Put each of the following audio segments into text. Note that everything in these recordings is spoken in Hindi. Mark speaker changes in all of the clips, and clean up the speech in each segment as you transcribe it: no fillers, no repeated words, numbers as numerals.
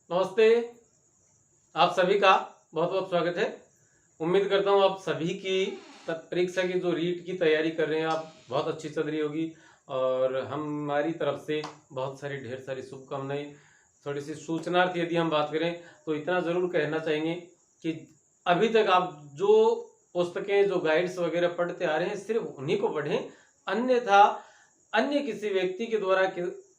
Speaker 1: नमस्ते। आप सभी का बहुत बहुत स्वागत है। उम्मीद करता हूँ आप सभी की परीक्षा की जो रीट की तैयारी कर रहे हैं आप बहुत अच्छी चल रही होगी और हमारी तरफ से बहुत सारी ढेर सारी शुभकामनाएं। थोड़ी सी सूचनार्थ यदि हम बात करें तो इतना ज़रूर कहना चाहेंगे कि अभी तक आप जो पुस्तकें जो गाइड्स वगैरह पढ़ते आ रहे हैं सिर्फ उन्हीं को पढ़ें, अन्यथा अन्य किसी व्यक्ति के द्वारा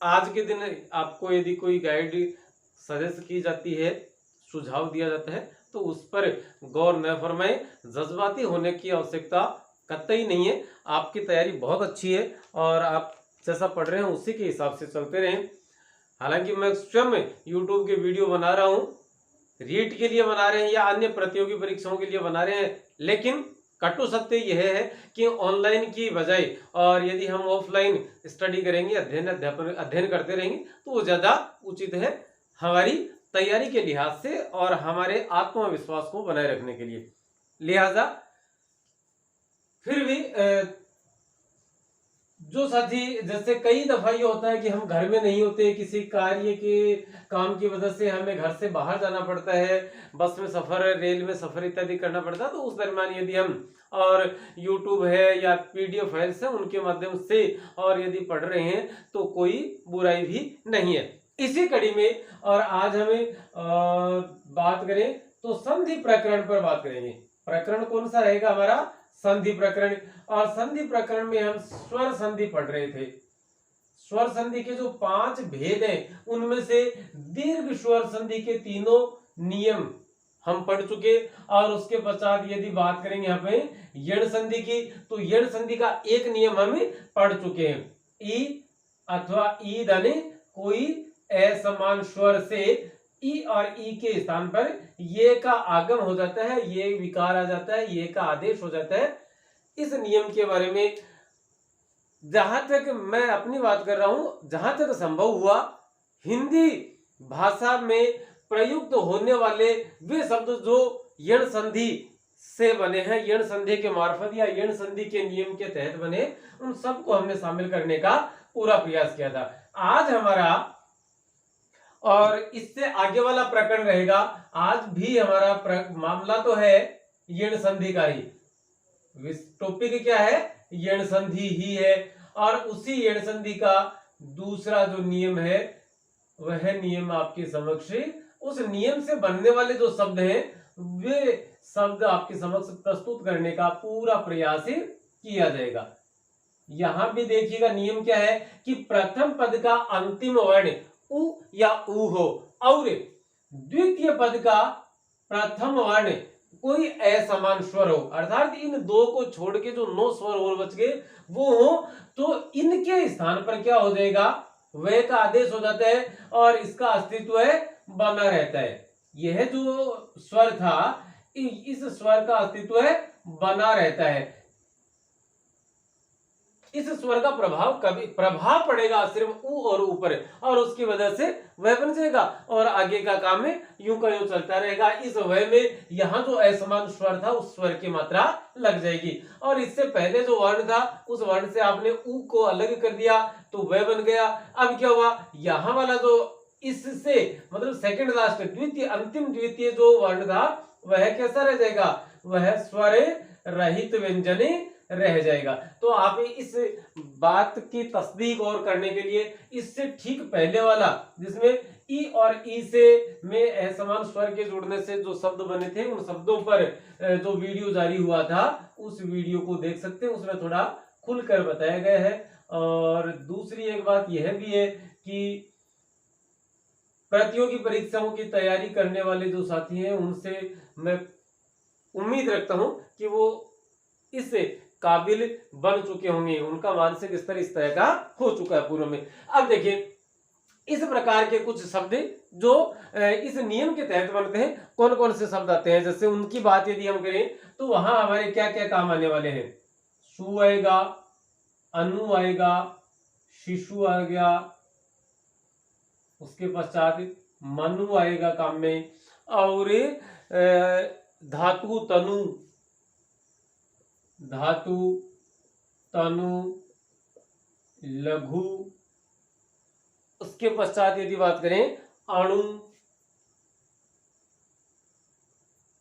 Speaker 1: आज के दिन आपको यदि कोई गाइड सजेस्ट की जाती है, सुझाव दिया जाता है तो उस पर गौर न फरमाएं। जज्बाती होने की आवश्यकता कतई नहीं है। आपकी तैयारी बहुत अच्छी है और आप जैसा पढ़ रहे हैं उसी के हिसाब से चलते रहें। हालांकि मैं स्वयं यूट्यूब के वीडियो बना रहा हूँ, रीट के लिए बना रहे हैं या अन्य प्रतियोगी परीक्षाओं के लिए बना रहे हैं, लेकिन कटु सत्य यह है कि ऑनलाइन की बजाय और यदि हम ऑफलाइन स्टडी करेंगे, अध्ययन करते रहेंगे तो वो ज़्यादा उचित है हमारी तैयारी के लिहाज से और हमारे आत्मविश्वास को बनाए रखने के लिए। लिहाजा फिर भी जो साथी, जैसे कई दफा ये होता है कि हम घर में नहीं होते, किसी कार्य के काम की वजह से हमें घर से बाहर जाना पड़ता है, बस में सफर, रेल में सफर इत्यादि करना पड़ता है, तो उस दरमियान यदि हम और YouTube है या PDF फाइल्स है उनके माध्यम से और यदि पढ़ रहे हैं तो कोई बुराई भी नहीं है। इसी कड़ी में और आज हमें बात करें तो संधि प्रकरण पर बात करेंगे। प्रकरण कौन सा रहेगा हमारा? संधि प्रकरण। और संधि प्रकरण में हम स्वर संधि पढ़ रहे थे। स्वर संधि के जो 5 भेद हैं उनमें से दीर्घ स्वर संधि के तीनों नियम हम पढ़ चुके और उसके पश्चात यदि बात करेंगे यहाँ पे यण संधि की तो यण संधि का एक नियम हम पढ़ चुके हैं। ई अथवा ई धने कोई असमान स्वर से ई और ई के स्थान पर ये का आगम हो जाता है, ये विकार आ जाता है, ये का आदेश हो जाता है। इस नियम के बारे में जहां तक मैं अपनी बात कर रहा हूं, जहां तक संभव हुआ हिंदी भाषा में प्रयुक्त होने वाले वे शब्द जो यण संधि से बने हैं, यण संधि के मार्फत या यण संधि के नियम के तहत बने, उन सबको हमने शामिल करने का पूरा प्रयास किया था। आज हमारा और इससे आगे वाला प्रकरण रहेगा। आज भी हमारा मामला तो है यण संधि का ही, टॉपिक क्या है? यण संधि ही है। और उसी यण संधि का दूसरा जो नियम है वह नियम आपके समक्ष, उस नियम से बनने वाले जो शब्द हैं वे शब्द आपके समक्ष प्रस्तुत करने का पूरा प्रयास किया जाएगा। यहां भी देखिएगा नियम क्या है कि प्रथम पद का अंतिम वर्ण उ या ऊ हो और द्वितीय पद का प्रथम वर्ण कोई असमान स्वर हो, अर्थात इन दो को छोड़ के जो 9 स्वर और बच गए वो हो, तो इनके स्थान पर क्या हो जाएगा? वह का आदेश हो जाता है और इसका अस्तित्व है बना रहता है। यह जो स्वर था इस स्वर का अस्तित्व है बना रहता है। इस स्वर का प्रभाव पड़ेगा सिर्फ ऊ और ऊपर और उसकी वजह से वह बन जाएगा और आगे का काम में यूं का यूं चलता रहेगा। इस वह में यहां जो असमान स्वर था उस स्वर की मात्रा लग जाएगी और इससे पहले जो वर्ण था उस वर्ण से आपने ऊ को अलग कर दिया तो वह बन गया। अब क्या हुआ? यहां वाला जो इससे मतलब सेकंड लास्ट द्वितीय अंतिम द्वितीय जो वर्ण था वह कैसा रह जाएगा? वह स्वर रहित व्यंजने रह जाएगा। तो आप इस बात की तस्दीक और करने के लिए इससे ठीक पहले वाला जिसमें ई और ई से में असमान स्वर के जुड़ने से जो शब्द बने थे उन शब्दों पर जो वीडियो जारी हुआ था उस वीडियो को देख सकते हैं, उसमें थोड़ा खुलकर बताया गया है। और दूसरी एक बात यह भी है कि प्रतियोगी परीक्षाओं की तैयारी करने वाले जो साथी हैं उनसे मैं उम्मीद रखता हूं कि वो इससे काबिल बन चुके होंगे, उनका मानसिक स्तर इस तरह का हो चुका है पूर्व में। अब देखिए इस प्रकार के कुछ शब्द जो इस नियम के तहत बनते हैं, कौन कौन से शब्द आते हैं, जैसे उनकी बात यदि हम करें तो वहां हमारे क्या क्या काम आने वाले हैं? सु आएगा, अनु आएगा, शिशु आ गया, उसके पश्चात मनु आएगा काम में, और धातु तनु, धातु तनु, लघु, उसके पश्चात यदि बात करें अणु,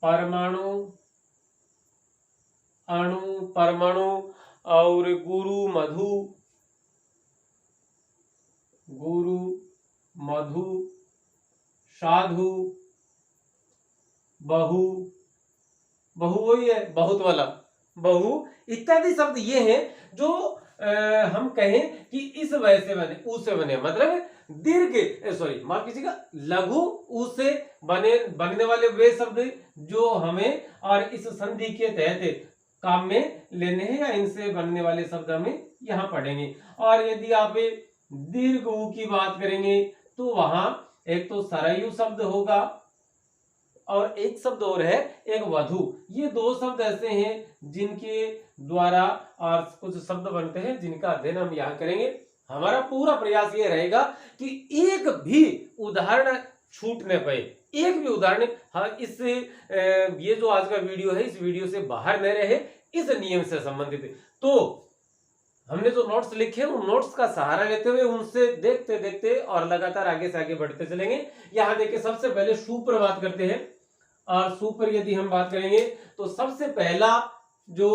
Speaker 1: परमाणु, अणु, परमाणु, और गुरु, मधु, गुरु, मधु, साधु, बहु, बहु वही है बहुत वाला, बहु इत्यादि शब्द ये हैं जो हम कहें कि इस वय से बने, ऊ से बने, मतलब दीर्घ सॉरी माफ कीजिएगा, लघु ऊ से बनने वाले वे शब्द जो हमें और इस संधि के तहत काम में लेने हैं, या इनसे बनने वाले शब्द हमें यहाँ पढ़ेंगे। और यदि आप दीर्घ ऊ की बात करेंगे तो वहां एक तो सरयू शब्द होगा और एक शब्द और है एक वधु। ये दो शब्द ऐसे हैं जिनके द्वारा और कुछ शब्द बनते हैं जिनका अध्ययन हम यहाँ करेंगे। हमारा पूरा प्रयास ये रहेगा कि एक भी उदाहरण छूट न पाए, एक भी उदाहरण हाँ इस ये जो आज का वीडियो है इस वीडियो से बाहर न रहे, इस नियम से संबंधित। तो हमने जो नोट्स लिखे उन नोट्स का सहारा लेते हुए उनसे देखते देखते और लगातार आगे से आगे बढ़ते चलेंगे। यहाँ देखिए सबसे पहले सु पर बात करते हैं, और सु पर यदि हम बात करेंगे तो सबसे पहला जो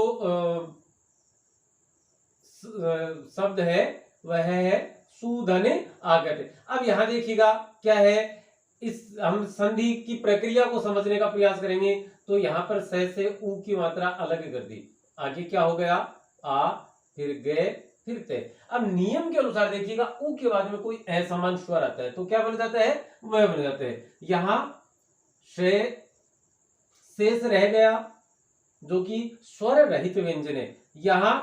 Speaker 1: शब्द है वह है सुधने आगत। अब यहाँ देखिएगा क्या है, इस हम संधि की प्रक्रिया को समझने का प्रयास करेंगे। तो यहाँ पर से ऊ की मात्रा अलग कर दी, आगे क्या हो गया आ, फिर गए, फिर ते। अब नियम के अनुसार देखिएगा ऊ के बाद में कोई असमान स्वर आता है तो क्या बन जाता है, वह बन जाता है। यहां शेष रह गया जो कि स्वर रहित व्यंजन है, यहां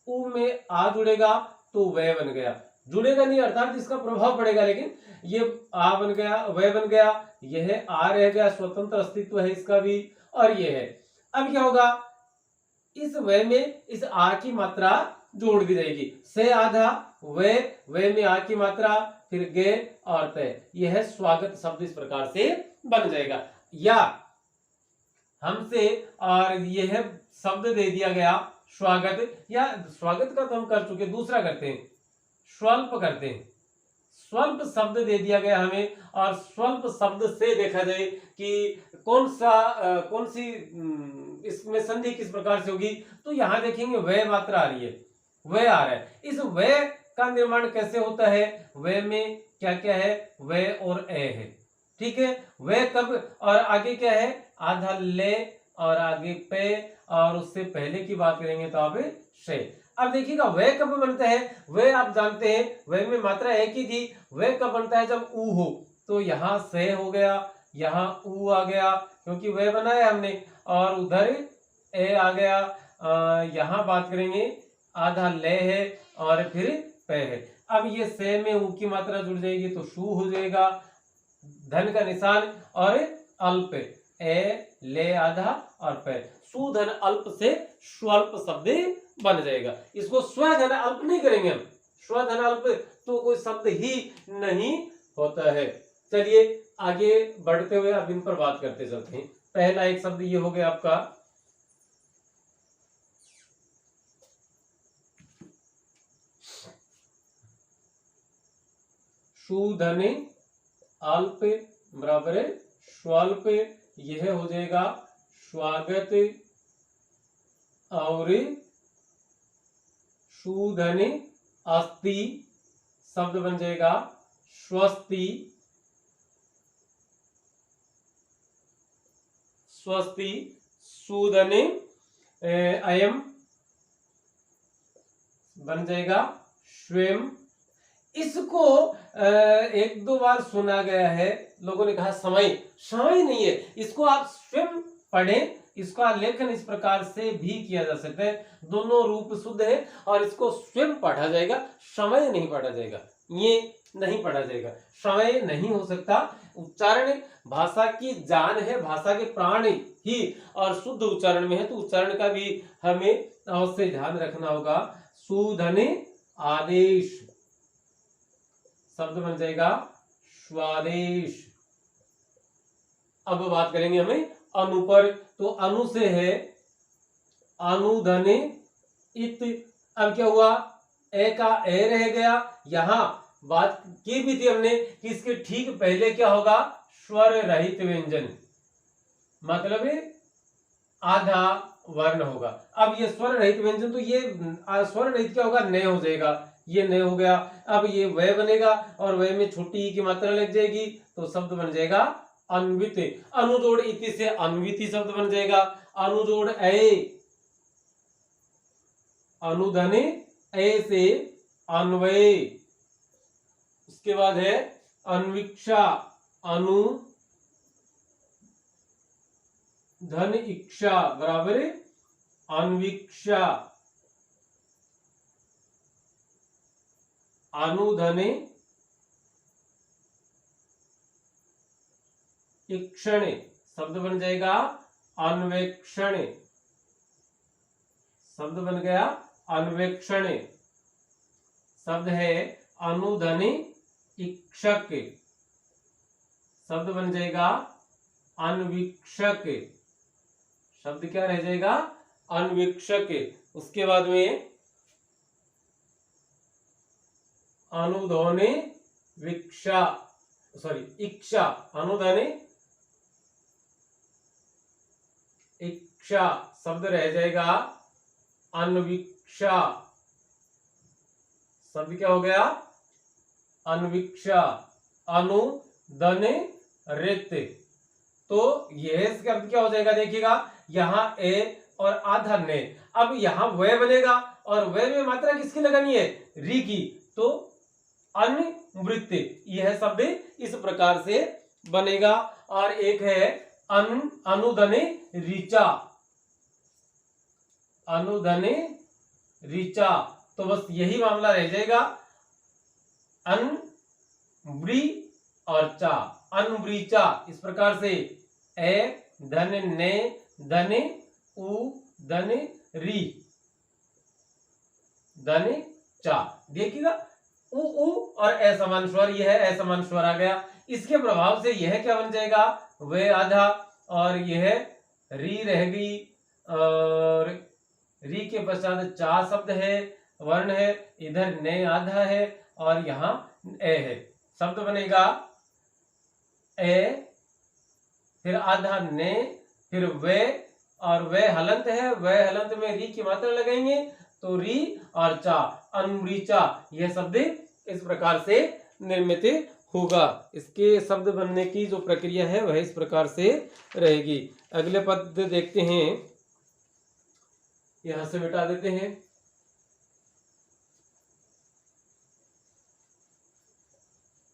Speaker 1: ऊ में आ जुड़ेगा तो वह बन गया, जुड़ेगा नहीं अर्थात इसका प्रभाव पड़ेगा, लेकिन ये आ बन गया, वह बन गया, यह आ रह गया, स्वतंत्र अस्तित्व है इसका भी, और ये है। अब क्या होगा, इस वे में इस आ की मात्रा जोड़ दी जाएगी, से आधा वे में आ की मात्रा, फिर गे और तय, यह है स्वागत शब्द इस प्रकार से बन जाएगा। या हमसे और यह शब्द दे दिया गया स्वागत, या स्वागत का तो हम कर चुके, दूसरा करते हैं स्वल्प करते हैं, स्वल्प शब्द दे दिया गया हमें, और स्वल्प शब्द से देखा जाए कि कौन सी इसमें संधि किस प्रकार से होगी। तो यहां देखेंगे वह मात्रा आ रही है, वह आ रहा है। इस वह का निर्माण कैसे होता है, वह में क्या क्या है, वह और ए है, ठीक है। वह कब, और आगे क्या है, आधा ले और आगे पे, और उससे पहले की बात करेंगे तो अब से। अब देखिएगा वह कब बनता है, वह आप जानते हैं वह में मात्रा एक ही थी, वह कब बनता है जब ऊ हो। तो यहाँ से हो गया, यहाँ ऊ आ गया क्योंकि वह बनाया हमने, और उधर ए आ गया। यहाँ बात करेंगे आधा ले है और फिर पे है। अब ये से में ऊ की मात्रा जुड़ जाएगी तो शू हो जाएगा, धन का निशान, और अल्प ए ले आधा और पे, सुधन अल्प से स्वल्प शब्द बन जाएगा। इसको स्वधन अल्प नहीं करेंगे हम, स्वधन अल्प तो कोई शब्द ही नहीं होता है। चलिए आगे बढ़ते हुए अब इन पर बात करते चलते हैं। पहला एक शब्द ये हो गया आपका सुधन अल्प बराबर है स्वल्प, यह हो जाएगा स्वागत, और सुधन अस्ति शब्द बन जाएगा स्वस्ति, स्वस्ति, सुधन अयम बन जाएगा स्वयं। इसको एक दो बार सुना गया है, लोगों ने कहा समय, समय नहीं है, इसको आप स्वयं पढ़ें। इसका लेखन इस प्रकार से भी किया जा सकता है, दोनों रूप शुद्ध है, और इसको स्वयं पढ़ा जाएगा, समय नहीं पढ़ा जाएगा, ये नहीं पढ़ा जाएगा, समय नहीं हो सकता। उच्चारण भाषा की जान है, भाषा के प्राण ही, और शुद्ध उच्चारण में है, तो उच्चारण का भी हमें अवश्य ध्यान रखना होगा। सुधन आदेश शब्द बन जाएगा स्वादेश। अब बात करेंगे हमें अनु पर, तो अनु से है अनुधन इत। अब क्या हुआ, ए का ए रह गया, यहां बात की भी थी हमने कि इसके ठीक पहले क्या होगा, स्वर रहित व्यंजन, मतलब आधा वर्ण होगा। अब ये स्वर रहित व्यंजन, तो ये स्वर रहित क्या होगा, न हो जाएगा, ये न हो गया। अब ये वह बनेगा और वह में छोटी ई की मात्रा लग जाएगी तो शब्द बन जाएगा अन्वित। अनुजोड़ इति से अन्विति शब्द बन जाएगा। अनुजोड़ ए, अनुधने ए से अन्वय। उसके बाद है अन्विक्षा, अनु धन इक्षा बराबर अन्विक्षा। अनुधने इक्षण शब्द बन जाएगा अन्वेक्षण। शब्द बन गया अन्वेक्षण। शब्द है अनुधने इक्षक, शब्द बन जाएगा अन्वीक्षक। शब्द क्या रह जाएगा, अन्वीक्षक। उसके बाद में अनुधोने विक्षा, सॉरी इक्षा, अनुधने इक्षा शब्द रह जाएगा अन्वीक्षा। शब्द क्या हो गया, अन्वीक्षा। अनुधने रित, तो यह शब्द क्या हो जाएगा, देखिएगा यहां ए और आधा ने। अब यहां वह बनेगा और वह में मात्रा किसकी लगानी है, री की, तो अनवृत्त, यह शब्द इस प्रकार से बनेगा। और एक है अनुधने ऋचा, अनुधने ऋचा, तो बस यही मामला रह जाएगा अनवृ और चा, अनवृचा। इस प्रकार से ए धन ने धन उ धन री धन चा, देखिएगा उ और असमान स्वर, यह असमान स्वर आ गया। इसके प्रभाव से यह क्या बन जाएगा, वे आधा, और यह री रह गई, और री के पश्चात चा शब्द है, वर्ण है, इधर ने आधा है और यहाँ ए है। शब्द बनेगा ए, फिर आधा ने, फिर वे, और वे हलंत है, वे हलंत में री की मात्रा लगाएंगे तो री और चा, अनुरीचा, यह शब्द इस प्रकार से निर्मित होगा। इसके शब्द बनने की जो प्रक्रिया है वह इस प्रकार से रहेगी। अगले पद देखते हैं, यहां से मिटा देते हैं।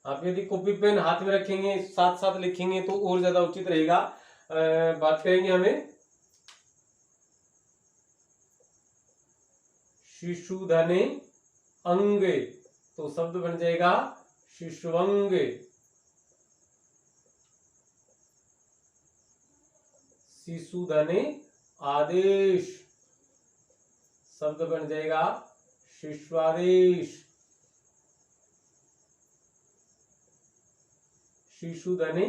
Speaker 1: आप यदि कॉपी पेन हाथ में रखेंगे, साथ साथ लिखेंगे तो और ज्यादा उचित रहेगा। बात करेंगे हमें शिशुधने अंग, तो शब्द बन जाएगा शिशुअंग। शिशुधने आदेश, शब्द बन जाएगा शिशुआदेश। शिशुधने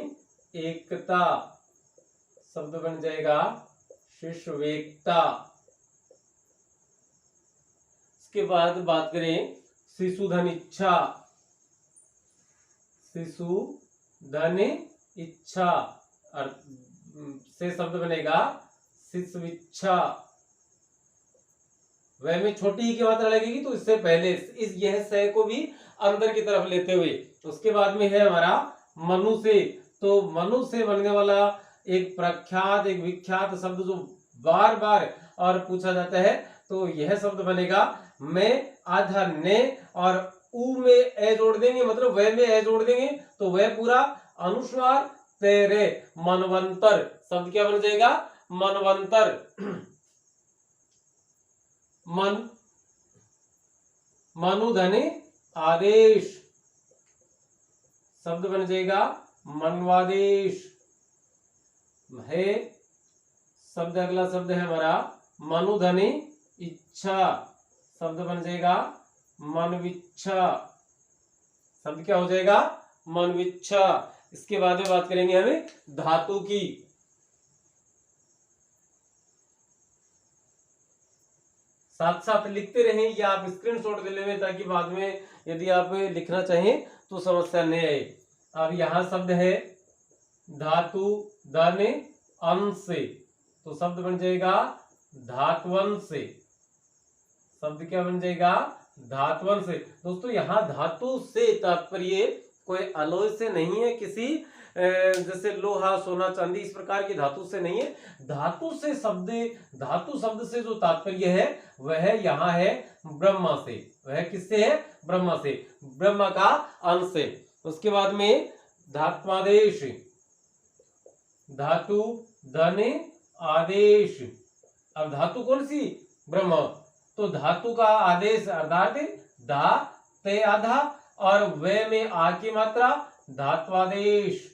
Speaker 1: एकता, शब्द बन जाएगा शिशुवेकता। इसके बाद बात करें शिशुधन इच्छा, शिशुधन इच्छा से शब्द बनेगा शिशुइच्छा। वह में छोटी ही की मात्रा लगेगी तो इससे पहले इस यह से को भी अंदर की तरफ लेते हुए। उसके बाद में है हमारा मनु से, तो मनु से बनने वाला एक प्रख्यात, एक विख्यात शब्द जो बार बार और पूछा जाता है, तो यह शब्द बनेगा मैं आधा ने और उ में ए जोड़ देंगे, मतलब वह में ए जोड़ देंगे तो वह पूरा अनुस्वार तेरे, मनवंतर। शब्द क्या बन जाएगा, मनवंतर। मन मनुधने आदेश, शब्द बन जाएगा मनवादेश है। शब्द अगला शब्द है हमारा मनुधने इच्छा, शब्द बन जाएगा मनविच्छा। शब्द क्या हो जाएगा, मनविच्छा। इसके बाद में बात करेंगे हमें धातु की। साथ साथ लिखते रहें या आप स्क्रीनशॉट ले लें ताकि बाद में यदि आप लिखना चाहें तो समस्या नहीं आए। अब यहां शब्द है धातु धने अंश से, तो शब्द बन जाएगा धात्वंश से। शब्द क्या बन जाएगा? धात्वंश से। दोस्तों यहाँ धातु से तात्पर्य कोई अलॉय से नहीं है, किसी जैसे लोहा सोना चांदी इस प्रकार की धातु से नहीं है। धातु से शब्द, धातु शब्द से जो तात्पर्य है वह यहाँ है ब्रह्मा से। वह किससे है? ब्रह्मा से, ब्रह्मा का अंश से। उसके बाद में धात्वादेश, धातु धन आदेश। अब धातु कौन सी? ब्रह्मा। तो धातु का आदेश अर्थात धा ते आधा और वे में आ की मात्रा धात्वादेश।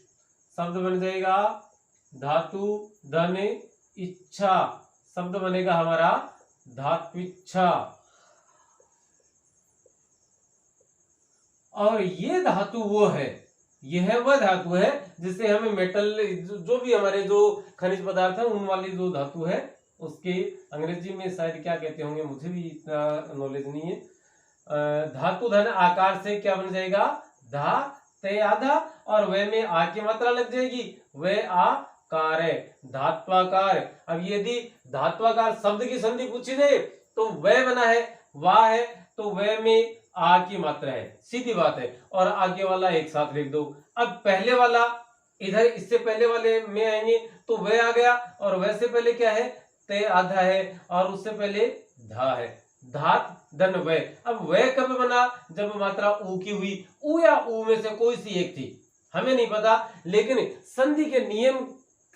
Speaker 1: शब्द बन जाएगा धातु धन इच्छा। शब्द बनेगा हमारा धात्विच्छा। और ये धातु वो है, यह वह धातु है जिससे हमें मेटल, जो भी हमारे जो खनिज पदार्थ है उन वाली जो धातु है उसके अंग्रेजी में शायद क्या कहते होंगे, मुझे भी इतना नॉलेज नहीं है। धातु धन आकार से क्या बन जाएगा? धा ते आधा और वे में आ की मात्रा लग जाएगी, वे आकार है, धात्वाकार। अब यदि धात्वाकार शब्द की संधि पूछी जाए तो वह बना है, वाह है, तो वह में आ की मात्रा है, सीधी बात है। और आगे वाला एक साथ लिख दो। अब पहले वाला इधर, इससे पहले वाले में आएंगे तो वह आ गया, और वह से पहले क्या है? ते आधा है, और उससे पहले धा है, धात धन वह। अब वह कब बना? जब मात्रा ऊ की हुई। ऊ या ऊ में से कोई सी एक थी, हमें नहीं पता, लेकिन संधि के नियम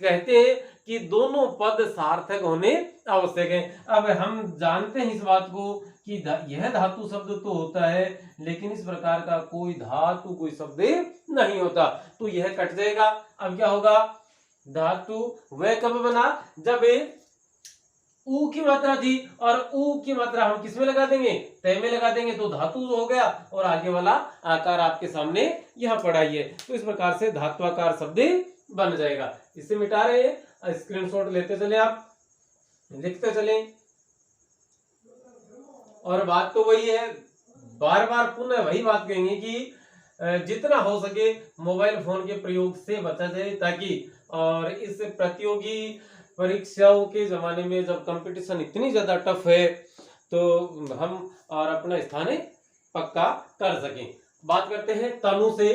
Speaker 1: कहते हैं कि दोनों पद सार्थक होने आवश्यक हैं। अब हम जानते हैं इस बात को कि यह धातु शब्द तो होता है, लेकिन इस प्रकार का कोई धातु कोई शब्द नहीं होता, तो यह कट जाएगा। अब क्या होगा? धातु वह कब बना? जब ऊ की मात्रा थी, और ऊ की मात्रा हम किस में लगा देंगे? तय में लगा देंगे, तो धातु हो गया, और आगे वाला आकार आपके सामने यहाँ पड़ा ही है। तो इस प्रकार से धात्वाकार शब्द बन जाएगा। इसे मिटा रहे हैं, स्क्रीनशॉट लेते चले, आप लिखते चले। और बात तो वही है, बार बार पुनः वही बात कहेंगे कि जितना हो सके मोबाइल फोन के प्रयोग से बचा जाए, ताकि और इस प्रतियोगी परीक्षाओं के जमाने में जब कंपटीशन इतनी ज्यादा टफ है तो हम और अपना स्थान पक्का कर सकें। बात करते हैं तनु से।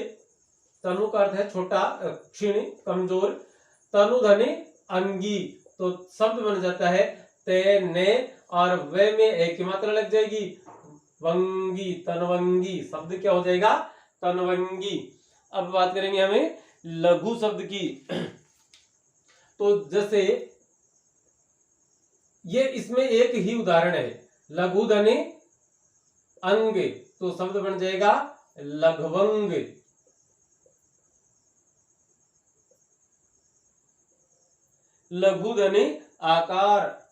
Speaker 1: तनु का अर्थ है छोटा, क्षीण, कमजोर। तनु धने अंगी, तो शब्द बन जाता है ते ने और वे में एक की मात्रा लग जाएगी, वंगी, तनवंगी। शब्द क्या हो जाएगा? तनवंगी। अब बात करेंगे हमें लघु शब्द की। तो जैसे ये इसमें एक ही उदाहरण है, लघु धने अंग, तो शब्द बन जाएगा लघवंग। लघु धने आकार,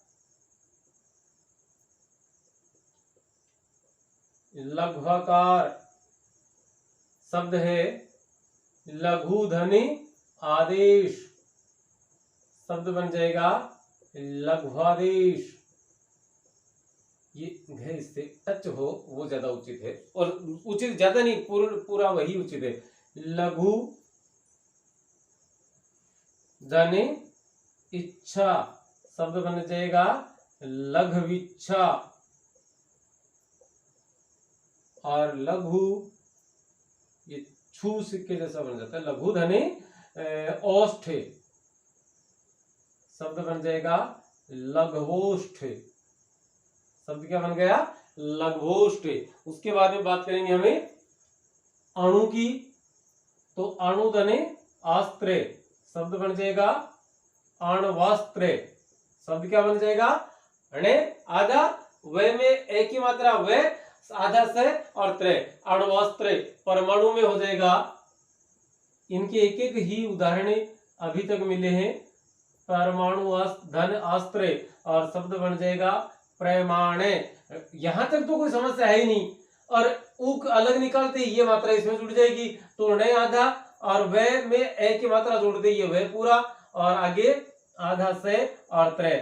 Speaker 1: लघ्वाकार। शब्द है लघु धने आदेश, शब्द बन जाएगा लघ्वादेश। ये घ इससे टच हो वो ज्यादा उचित है, और उचित ज्यादा नहीं, पूरा वही उचित है। लघु धने इच्छा, शब्द बन जाएगा लघविच्छा। और लघु ये छू सिक्के जैसा बन जाता है, लघु धने औष्ठ, शब्द बन जाएगा लघवोष्ठ। शब्द क्या बन गया? लघवोष्ठ। उसके बाद में बात करेंगे हमें अणु की, तो अणु धने अस्त्र, शब्द बन जाएगा अण्वास्त्र। शब्द क्या बन जाएगा? अणे आधा, वे में एक ही मात्रा, वे आधा से और त्रय, अण्वास्त्र। परमाणु में हो जाएगा, इनके एक एक ही उदाहरण अभी तक मिले हैं, परमाणु धन अस्त्र, और शब्द बन जाएगा प्रमाण। यहां तक तो कोई समस्या है ही नहीं, और उक अलग निकालते ही ये मात्रा इसमें जुड़ जाएगी, तो णे आधा और वह में एक की मात्रा जोड़ देगी, वह पूरा, और आगे आधा से और त्रय,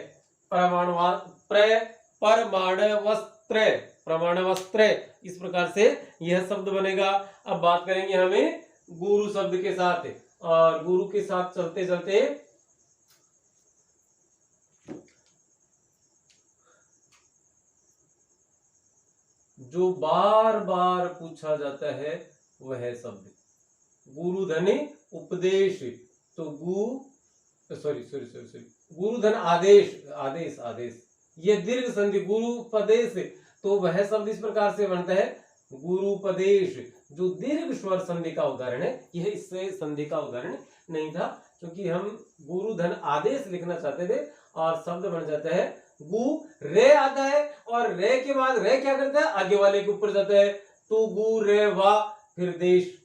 Speaker 1: परमाणु परमाण वस्त्र, प्रमाण वस्त्र। इस प्रकार से यह शब्द बनेगा। अब बात करेंगे हमें गुरु शब्द के साथ, और गुरु के साथ चलते चलते जो बार बार पूछा जाता है वह शब्द। गुरु धन उपदेश, तो सॉरी सॉरी सॉरी सॉरी गुरु धन आदेश, आदेश आदेश, ये दीर्घ संधि गुरुपदेश, तो वह शब्द इस प्रकार से बनता है गुरुपदेश, जो दीर्घ स्वर संधि का उदाहरण है। यह इससे संधि का उदाहरण नहीं था, क्योंकि हम गुरु धन आदेश लिखना चाहते थे और शब्द बन जाता है गु, रे आता है और रे के बाद रे क्या करता है, आगे वाले के ऊपर जाता है, तो गु रे वा फिर देश,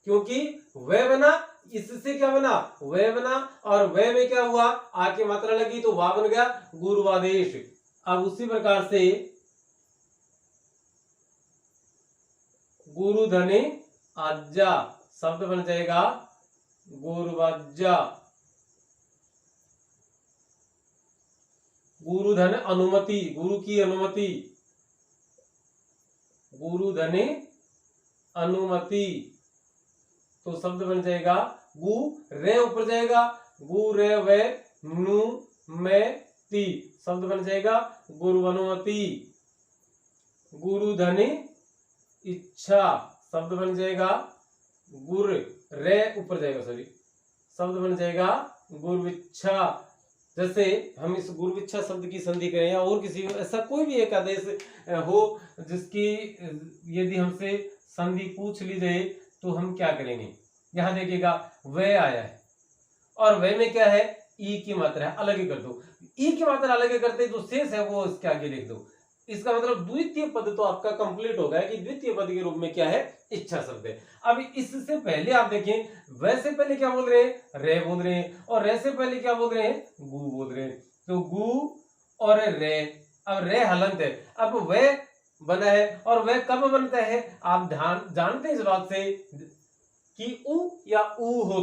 Speaker 1: क्योंकि वे बना, इससे क्या बना, वे बना, और वे में क्या हुआ, आ की मात्रा लगी तो वा बन गया गुरुवादेश। अब उसी प्रकार से गुरु धनी आज्ञा शब्द बन जाएगा गुरुवाज्ञा। गुरु धन अनुमति, गुरु की अनुमति, गुरु धने अनुमति, तो शब्द बन जाएगा गु, रे ऊपर जाएगा, गु रे वे नु में ती, शब्द बन जाएगा गुरु अनुमति। गुरु धनी इच्छा शब्द बन जाएगा गुर, रे ऊपर जाएगा सॉरी, शब्द बन जाएगा गुरुविच्छा। जैसे हम इस गुरुविच्छा शब्द की संधि करें या और किसी ऐसा कोई भी एक आदेश हो जिसकी यदि हमसे संधि पूछ ली जाए तो हम क्या करेंगे। यहां देखिएगा वे आया है और वे में क्या है, ई की मात्रा है, अलग ही कर दो, ई की मात्रा अलग करते जो शेष है वो इसके आगे लिख दो। इसका मतलब द्वितीय पद तो आपका कंप्लीट हो गया कि द्वितीय पद के रूप में क्या है, इच्छा शब्द है। अब इससे पहले आप देखें, वैसे पहले क्या बोल रहे हैं, रे बोल रहे हैं, और रे से पहले क्या बोल रहे हैं, गु बोल रहे हैं, तो गु और रे, अब रे हलंत है, अब वे बना है, और वह कब बनता है, आप जानते हैं इस बात से कि उ या उ हो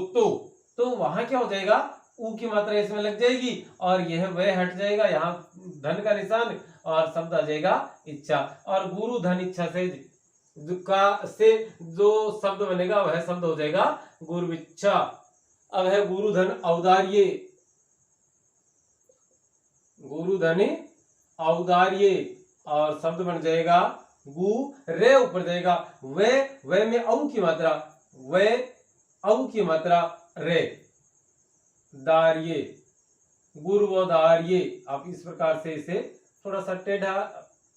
Speaker 1: तो वहां क्या हो जाएगा, उ की मात्रा इसमें लग जाएगी और यह वह हट जाएगा, यहाँ धन का निशान और शब्द आ जाएगा इच्छा। और गुरु धन इच्छा से जो शब्द बनेगा वह शब्द हो जाएगा गुरुविच्छा। अब है गुरु धन औदार्य, गुरु धन औदार्य और शब्द बन जाएगा गु, रे ऊपर जाएगा, वे में औ की मात्रा, वे औ की मात्रा रे, दार्य, गुरुवदार्य। आप इस प्रकार से इसे थोड़ा सा टेढ़ा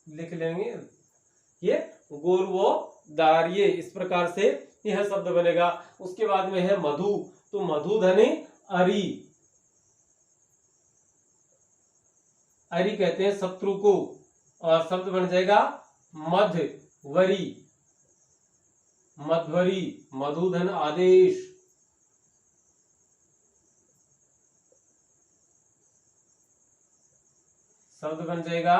Speaker 1: लिख लेंगे, ये गुरुवदार्य, इस प्रकार से यह शब्द बनेगा। उसके बाद में है मधु, तो मधु धने अरि, अरि कहते हैं शत्रु को, और शब्द बन जाएगा मधवरी, मध्वरी, मधुधन आदेश, शब्द बन जाएगा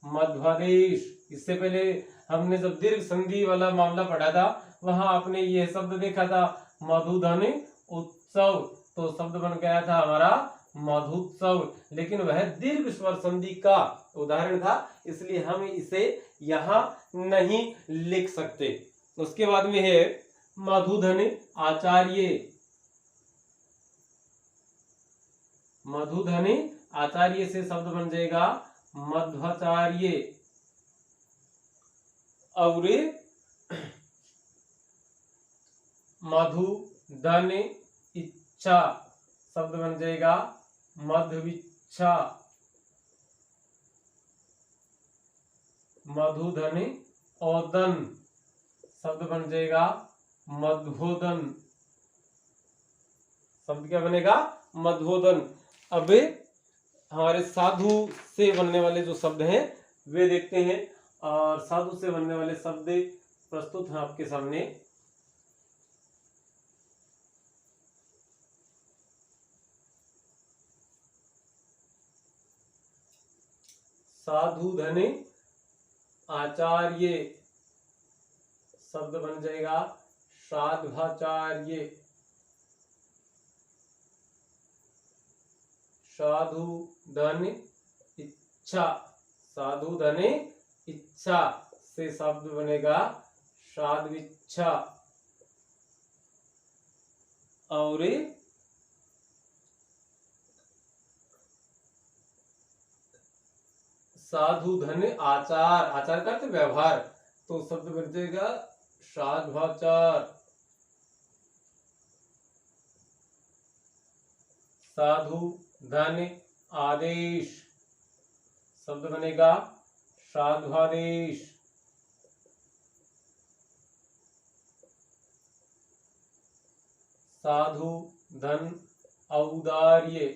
Speaker 1: मध्वादेश। इससे पहले हमने जब दीर्घ संधि वाला मामला पढ़ा था वहां आपने यह शब्द देखा था मधुधन उत्सव, तो शब्द बन गया था हमारा मधुत्सव, लेकिन वह दीर्घ स्वर संधि का उदाहरण था, इसलिए हम इसे यहां नहीं लिख सकते। उसके बाद में है मधुधन आचार्य, मधुधन आचार्य से शब्द बन जाएगा मध्वाचार्य। और मधुधन इच्छा शब्द बन जाएगा मध्विच्छा। मधुधन औदन शब्द बन जाएगा मध्वोदन, शब्द क्या बनेगा, मध्वोदन। अब हमारे साधु से बनने वाले जो शब्द हैं वे देखते हैं, और साधु से बनने वाले शब्द प्रस्तुत हैं आपके सामने। साधु धन आचार्य शब्द बन जाएगा साध्वाचार्य। साधु धन इच्छा, साधु धन इच्छा से शब्द बनेगा साध्विच्छा। और साधु धन आचार, आचार का अर्थ व्यवहार, तो शब्द बन जाएगा साध्वाचार। साधु धन आदेश, शब्द बनेगा साध्वादेश। साधु धन औदार्य,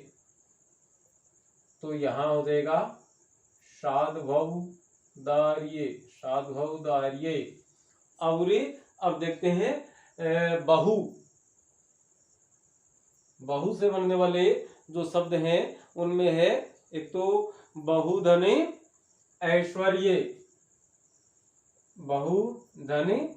Speaker 1: तो यहां हो जाएगा साध्वौदार्य, साध्वौदार्य। और अब देखते हैं बहु, बहु से बनने वाले जो शब्द हैं उनमें है एक तो बहुधन ऐश्वर्य, बहुधन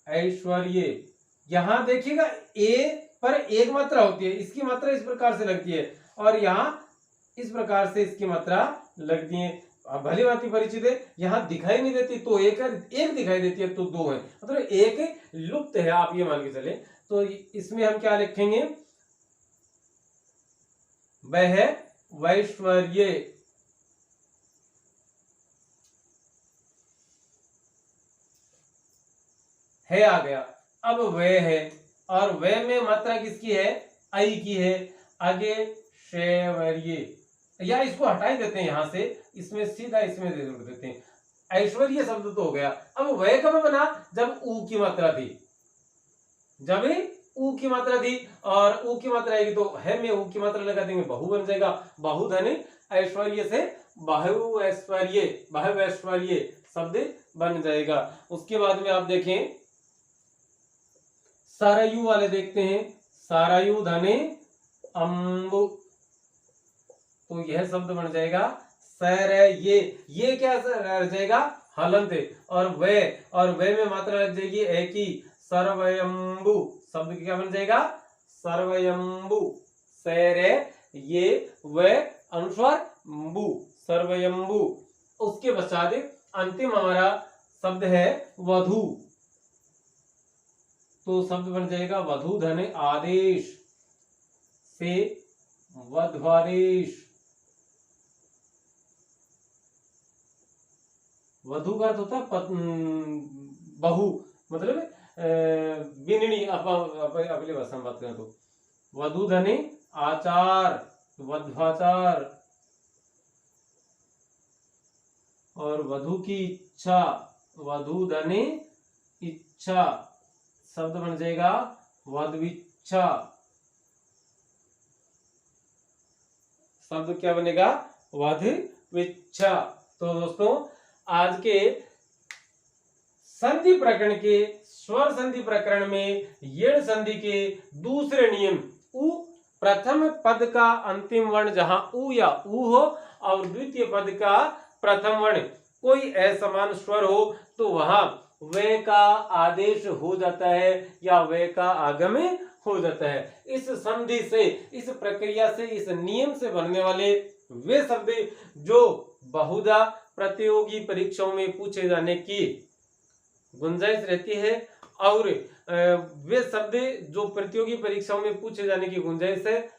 Speaker 1: ऐश्वर्य। यहां देखिएगा ए पर एक मात्रा होती है, इसकी मात्रा इस प्रकार से लगती है और यहाँ इस प्रकार से इसकी मात्रा लगती है। भली भांति परिचित है, यहाँ दिखाई नहीं देती तो एक दिखाई देती है तो दो है, मतलब एक लुप्त है, आप ये मान के चले। तो इसमें हम क्या लिखेंगे, वह है वैश्वर्य। है आ गया, अब वह है और वह में मात्रा किसकी है, आई की है। आगे शैवर्य, या इसको हटाई देते हैं यहां से, इसमें सीधा इसमें जोड़ देते हैं। ऐश्वर्य शब्द तो हो गया। अब वह कब बना, जब ऊ की मात्रा थी, जब ऊ की मात्रा थी और ऊ की मात्रा आएगी तो है में ऊ की मात्रा लगा देंगे, बहु बन जाएगा। बहुधन ऐश्वर्य से बहु ऐश्वर्य, बहु ऐश्वर्य शब्द बन जाएगा। उसके बाद में आप देखें सरयू वाले देखते हैं, सरयू धने अम्बु, तो यह शब्द बन जाएगा सर। ये क्या रह जाएगा, हलंत, और वे में मात्रा लग जाएगी एक ही, सर्वयंबु। शब्द क्या बन जाएगा, सर्वयंबु। सैर ये वे अनुस्वार बु, सर्वयंबु। उसके पश्चात अंतिम हमारा शब्द है वधु, तो शब्द बन जाएगा वधु धन आदेश से वध्वादेश। वधु का अर्थ होता है बहु, मतलब बिननी। अगले भाषा में बात करें तो वधु धने आचार, वध्वाचार। और वधु की इच्छा, वधु धने इच्छा, शब्द बन जाएगा वधविच्छा। शब्द क्या बनेगा, वधविच्छा। तो दोस्तों आज के संधि प्रकरण के स्वर संधि प्रकरण में यण संधि के दूसरे नियम, उ प्रथम पद का अंतिम वर्ण जहां उ या ऊ हो और द्वितीय पद का प्रथम वर्ण कोई असमान स्वर हो तो वहां वे का आदेश हो जाता है या वे का आगम हो जाता है। इस संधि से, इस प्रक्रिया से, इस नियम से बनने वाले वे शब्द जो बहुधा प्रतियोगी परीक्षाओं में पूछे जाने की गुंजाइश रहती है और वे शब्द जो प्रतियोगी परीक्षाओं में पूछे जाने की गुंजाइश है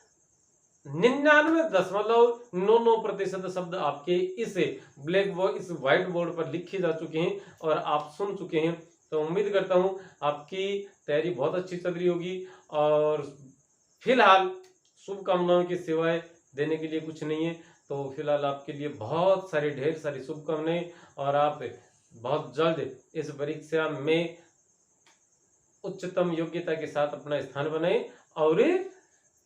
Speaker 1: 99.99% शब्द आपके इस ब्लैक बोर्ड, इस व्हाइट बोर्ड पर लिखे जा चुके हैं और आप सुन चुके हैं। तो उम्मीद करता हूं आपकी तैयारी बहुत अच्छी चल रही होगी और फिलहाल शुभकामनाओं की सिवाय देने के लिए कुछ नहीं है। तो फिलहाल आपके लिए बहुत सारी, ढेर सारी शुभकामनाएं और आप बहुत जल्द इस परीक्षा में उच्चतम योग्यता के साथ अपना स्थान बनाएं और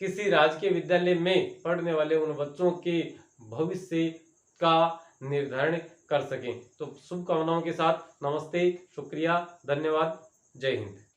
Speaker 1: किसी राजकीय विद्यालय में पढ़ने वाले उन बच्चों के भविष्य का निर्धारण कर सकें। तो शुभकामनाओं के साथ नमस्ते, शुक्रिया, धन्यवाद, जय हिंद।